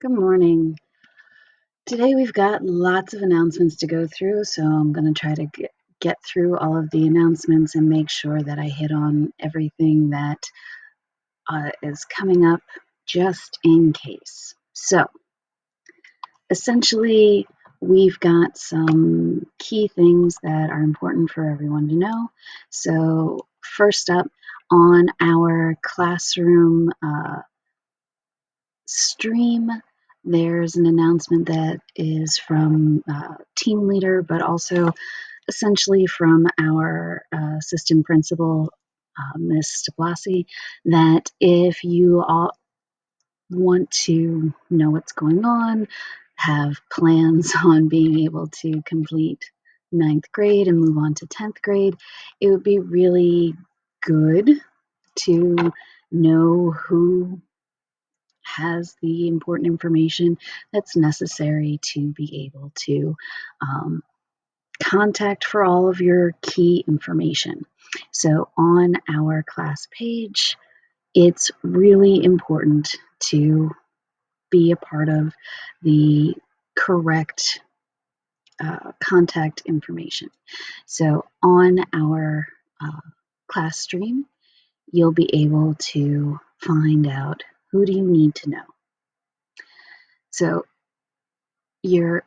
Good morning. Today we've got lots of announcements to go through, so I'm going to try to get through all of the announcements and make sure that I hit on everything that is coming up just in case. So, essentially, we've got some key things that are important for everyone to know. So, first up, on our classroom stream, there's an announcement that is from team leader, but also essentially from our assistant principal, Ms. Blasi, that if you all want to know what's going on, have plans on being able to complete ninth grade and move on to 10th grade, it would be really good to know who has the important information that's necessary to be able to contact for all of your key information. So on our class page, it's really important to be a part of the correct contact information. So on our class stream, you'll be able to find out who do you need to know. So your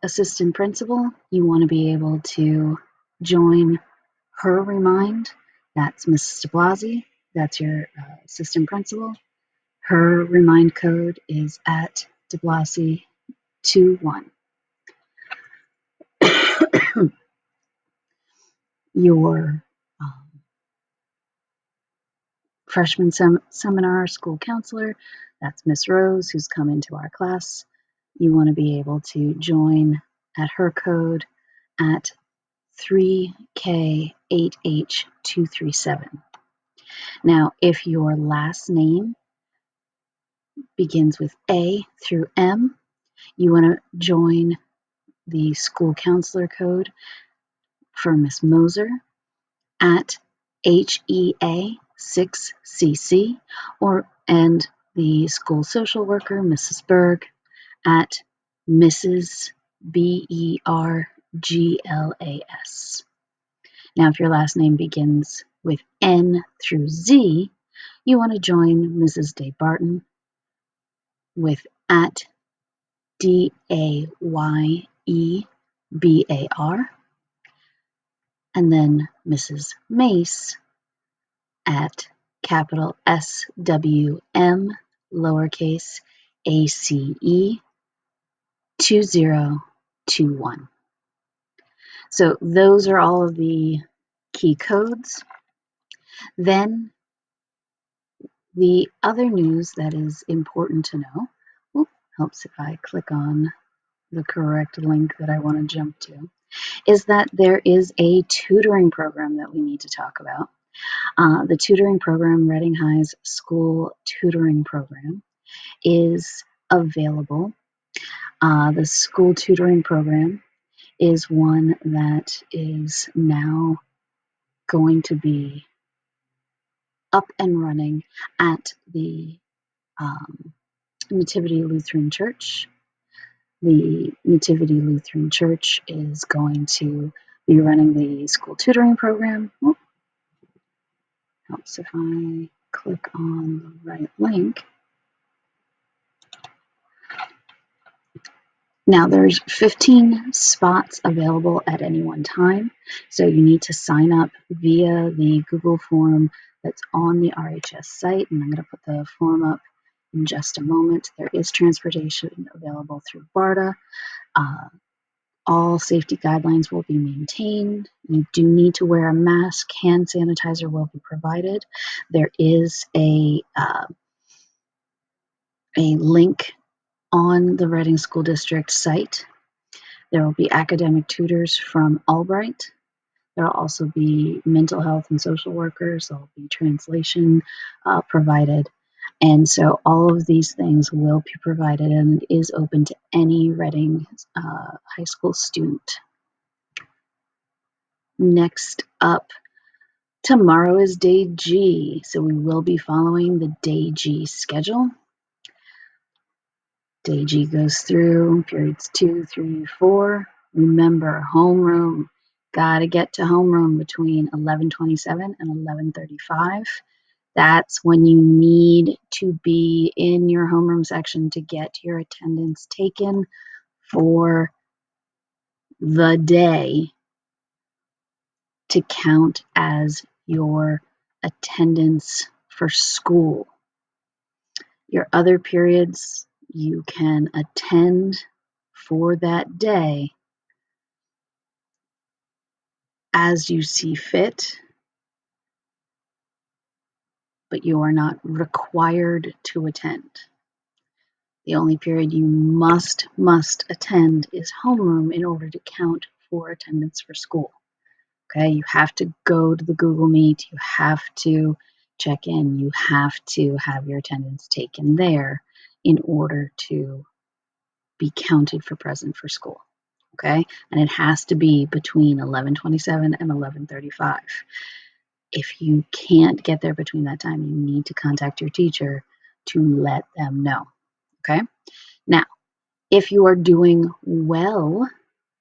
assistant principal, you want to be able to join her remind. That's Mrs. DeBlasi. That's your assistant principal. Her remind code is at DeBlasi21. Your freshman seminar school counselor, that's Miss Rose, who's come into our class. You want to be able to join at her code at 3K8H237. Now, if your last name begins with A through M, you want to join the school counselor code for Miss Moser at HEA6CC, and the school social worker, Mrs. Berg, at Mrs. BERGLAS. Now, if your last name begins with N through Z, you want to join Mrs. Day Barton with at DAYEBAR, and then Mrs. Mace at capital SWM lowercase ACE 2021. So those are all of the key codes. Then the other news that is important to know, helps if I click on the correct link that I want to jump to, is that there is a tutoring program that we need to talk about. The tutoring program, Reading High's school tutoring program, is available. The school tutoring program is one that is now going to be up and running at the Nativity Lutheran Church. The Nativity Lutheran Church is going to be running the school tutoring program. Helps if I click on the right link. Now there's 15 spots available at any one time, so you need to sign up via the Google form that's on the RHS site, and I'm going to put the form up in just a moment. There is transportation available through BARDA. All safety guidelines will be maintained. You do need to wear a mask. Hand sanitizer will be provided. There is a link on the Reading School District site. There will be academic tutors from Albright. There will also be mental health and social workers. There will be translation provided. And so all of these things will be provided, and it is open to any Reading high school student. Next up, tomorrow is Day G, so we will be following the Day G schedule. Day G goes through periods 2, 3, 4. Remember, homeroom. Got to get to homeroom between 11:27 and 11:35. That's when you need to be in your homeroom section to get your attendance taken for the day to count as your attendance for school. Your other periods you can attend for that day as you see fit, but you are not required to attend. The only period you must attend is homeroom in order to count for attendance for school. Okay, you have to go to the Google Meet, you have to check in, you have to have your attendance taken there in order to be counted for present for school. Okay, and it has to be between 11:27 and 11:35. If you can't get there between that time, you need to contact your teacher to let them know. Okay, now if you are doing well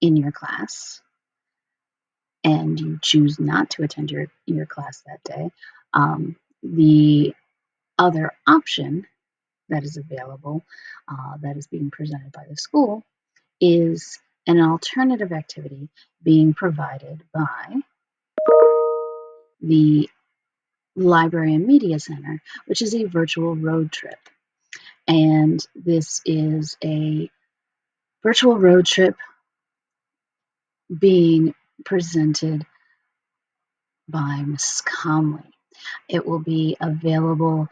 in your class and you choose not to attend your class that day, the other option that is available, that is being presented by the school, is an alternative activity being provided by the Library and Media Center, which is a virtual road trip. And this is a virtual road trip being presented by Ms. Comley. It will be available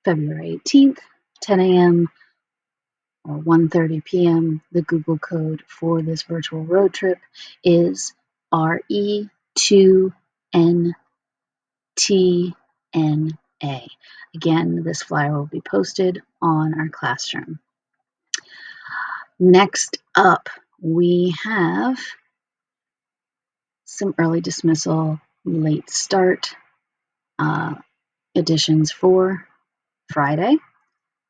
February 18th, 10 a.m. or 1:30 p.m. The Google code for this virtual road trip is RE2NTNA. Again, this flyer will be posted on our classroom. Next up, we have some early dismissal, late start editions for Friday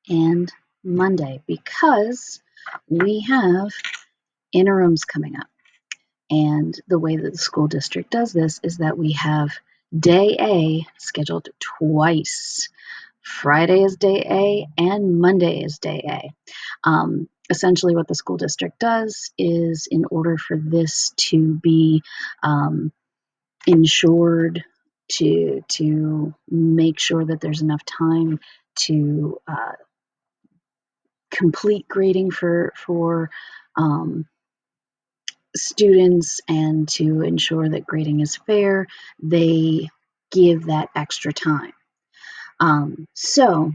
and Monday because we have interims coming up. And the way that the school district does this is that we have day A scheduled twice. Friday is day A and Monday is day A. Essentially, what the school district does is, in order for this to be ensured, to make sure that there's enough time to complete grading for students and to ensure that grading is fair, they give that extra time. So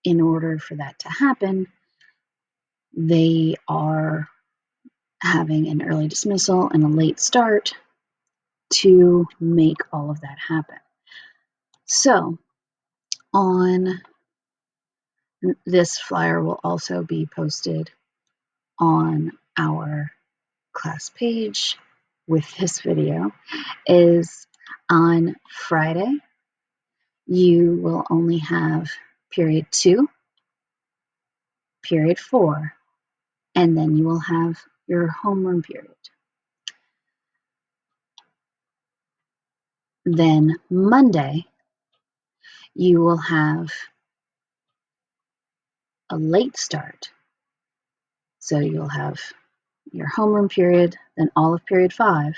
in order for that to happen, they are having an early dismissal and a late start to make all of that happen. So on this flyer will also be posted on our class page with this video, is on Friday you will only have period 2, period 4, and then you will have your homeroom period. Then Monday you will have a late start. So you'll have your homeroom period, then all of period 5,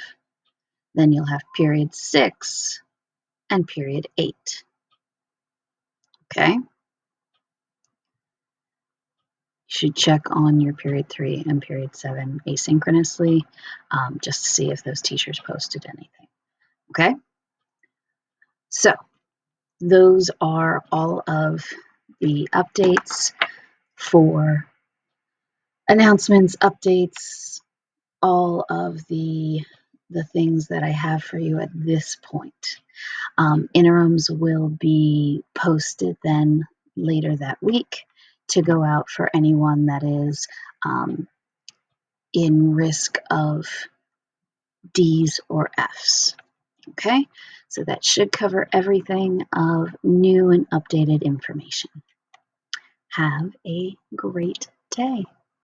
then you'll have period 6 and period 8. Okay? You should check on your period 3 and period 7 asynchronously, just to see if those teachers posted anything. Okay? So those are all of the updates for announcements, updates, all of the things that I have for you at this point. Interims will be posted then later that week to go out for anyone that is in risk of D's or F's. Okay, so that should cover everything of new and updated information. Have a great day.